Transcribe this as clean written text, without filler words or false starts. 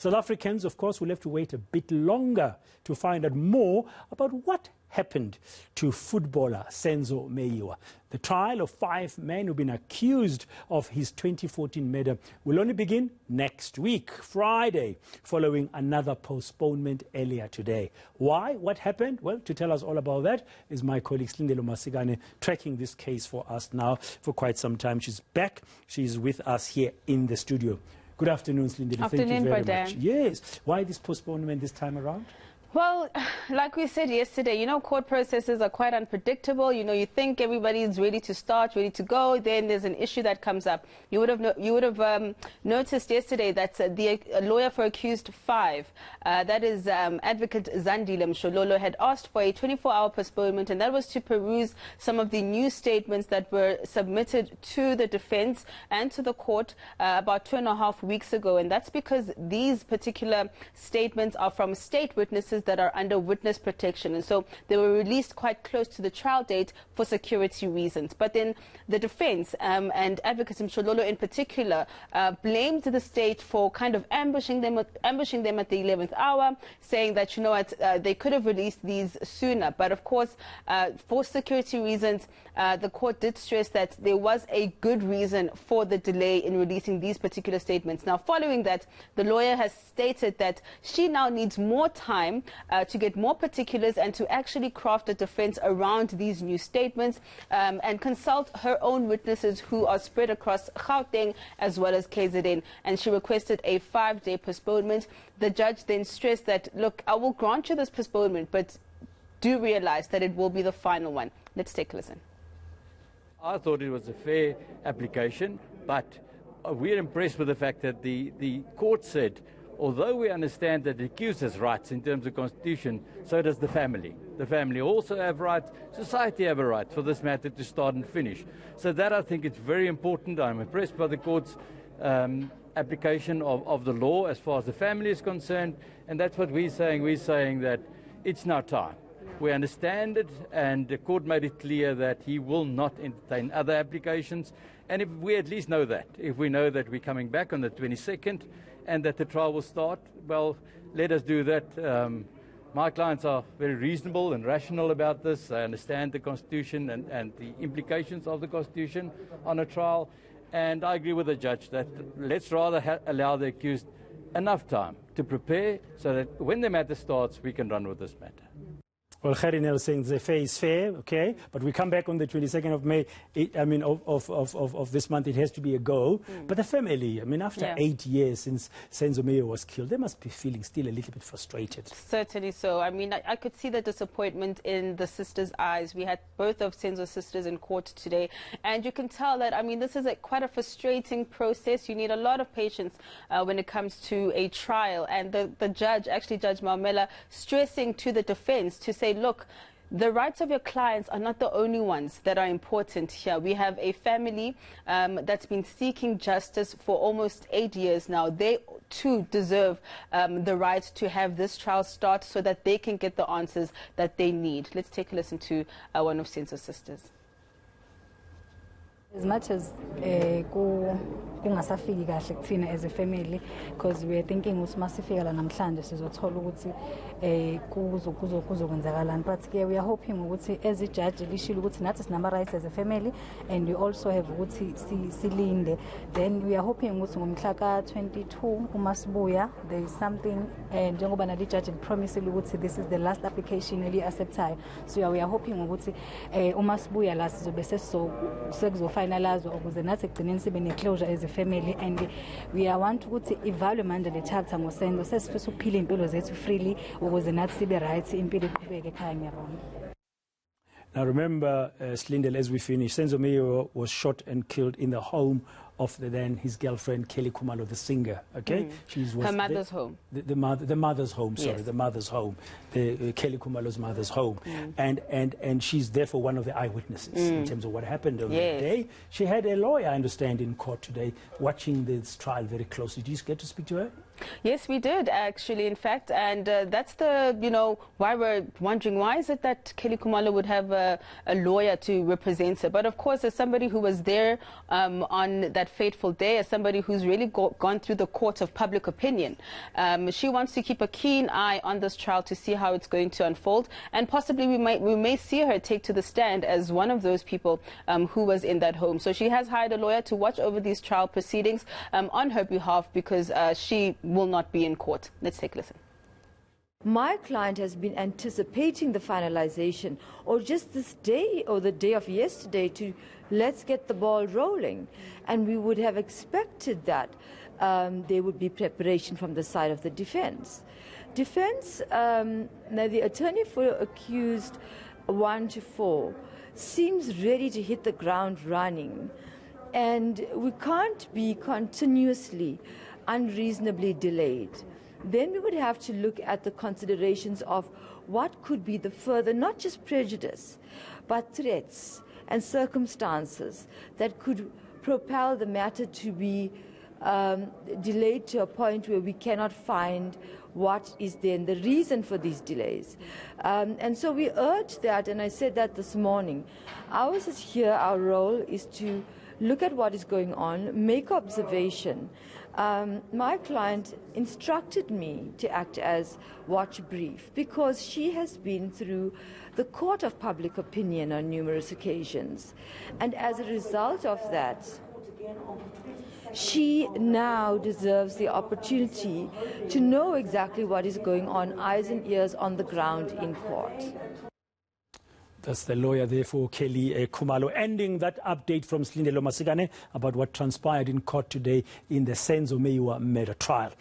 South Africans, of course, will have to wait a bit longer to find out more about what happened to footballer Senzo Meyiwa. The trial of 5 men who've been accused of his 2014 murder will only begin next week, Friday, following another postponement earlier today. Why? What happened? Well, to tell us all about that is my colleague Silindelo Masikane, tracking this case for us now for quite some time. She's back. She's with us here in the studio. Good afternoon, Silindelo. Thank you very much. Yes. Why this postponement this time around? Well, like we said yesterday, you know, court processes are quite unpredictable. You know, you think everybody's ready to start, ready to go, then there's an issue that comes up. You would have noticed yesterday that the lawyer for accused 5, that is Advocate Zandile Mshololo, had asked for a 24-hour postponement, and that was to peruse some of the new statements that were submitted to the defense and to the court about 2.5 weeks ago. And that's because these particular statements are from state witnesses that are under witness protection, and so they were released quite close to the trial date for security reasons. But then the defense and Advocate Mshololo in particular blamed the state for kind of ambushing them at the 11th hour, saying that, you know what, they could have released these sooner. But of course, for security reasons, the court did stress that there was a good reason for the delay in releasing these particular statements. Now, following that, the lawyer has stated that she now needs more time to get more particulars and to actually craft a defense around these new statements and consult her own witnesses who are spread across Gauteng as well as KZN. And she requested a 5-day postponement. The judge then stressed that, look, I will grant you this postponement, but do realize that it will be the final one. Let's take a listen. I thought it was a fair application, but we're impressed with the fact that the court said, although we understand that the accused has rights in terms of constitution, so does the family. The family also have rights. Society have a right for this matter to start and finish. So that, I think, it's very important. I'm impressed by the court's application of the law as far as the family is concerned. And that's what we're saying. We're saying that it's now time. We understand it, and the court made it clear that he will not entertain other applications. And if we at least know that, if we know that we're coming back on the 22nd, and that the trial will start, well, let us do that. My clients are very reasonable and rational about this. I understand the Constitution and the implications of the Constitution on a trial. And I agree with the judge that let's rather allow the accused enough time to prepare so that when the matter starts, we can run with this matter. Well, Kharinel saying the fair is fair, okay, but we come back on the 22nd of May, of this month. It has to be a go. But the family, I mean, after 8 years since Senzo Meyiwa was killed, they must be feeling still a little bit frustrated. Certainly so. I mean, I could see the disappointment in the sisters' eyes. We had both of Senzo's sisters in court today, and you can tell that, I mean, this is quite a frustrating process. You need a lot of patience when it comes to a trial. And the judge, actually Judge Maumela, stressing to the defense to say, look, the rights of your clients are not the only ones that are important here. We have a family that's been seeking justice for almost 8 years now. They too deserve the right to have this trial start so that they can get the answers that they need. Let's take a listen to one of Senzo's sisters. As much as kungasafiki kahle kuthina as a family, because we are thinking ukuthi masifika la namhlanje sizothola ukuthi kuzokwenzakalani, but we are hoping ukuthi as a judge lishilo ukuthi nathi sinama rights as a family, and we also have ukuthi silinde. Then we are hoping ukuthi ngomhla ka 22 umasibuya there is something, and njengoba nali judge promised ukuthi this is the last application eli acceptayo, so we are hoping ukuthi umasibuya la sizobe sekuzofa finalized ukuze nathi egcineni sibe neclosure as a family, and we want ukuthi ivalue manje le chapter ngoSenzo sesifisa ukuphila impilo zethu freely ukuze nathi sibe right impilo iqhubeke ekhaya ngiyabona. Now remember, Silindelo, as we finish, Senzo Meyiwa was shot and killed in the home of his girlfriend Kelly Khumalo, the singer. Okay, her mother's home. The mother's home. Sorry, yes. The mother's home. The Kelly Khumalo's mother's home, and she's therefore one of the eyewitnesses in terms of what happened on that day. She had a lawyer, I understand, in court today, watching this trial very closely. Did you get to speak to her? Yes, we did actually, in fact, and that's the, why we're wondering why is it that Kelly Khumalo would have a lawyer to represent her. But of course, as somebody who was there on that fateful day, as somebody who's really gone through the court of public opinion, she wants to keep a keen eye on this trial to see how it's going to unfold, and possibly we may see her take to the stand as one of those people who was in that home. So she has hired a lawyer to watch over these trial proceedings on her behalf, because she will not be in court. Let's take a listen. My client has been anticipating the finalization, or just this day or the day of yesterday, to let's get the ball rolling. And we would have expected that there would be preparation from the side of the defense. Now the attorney for accused 1 to 4 seems ready to hit the ground running. And we can't be continuously unreasonably delayed. Then we would have to look at the considerations of what could be the further, not just prejudice, but threats and circumstances that could propel the matter to be delayed to a point where we cannot find what is then the reason for these delays. And so we urge that, and I said that this morning. Ours is here, our role is to look at what is going on, make observation. My client instructed me to act as watch brief because she has been through the court of public opinion on numerous occasions. And as a result of that, she now deserves the opportunity to know exactly what is going on, eyes and ears on the ground in court. That's the lawyer there for Kelly Khumalo, ending that update from Silindelo Masikane about what transpired in court today in the Senzo Meyiwa murder trial.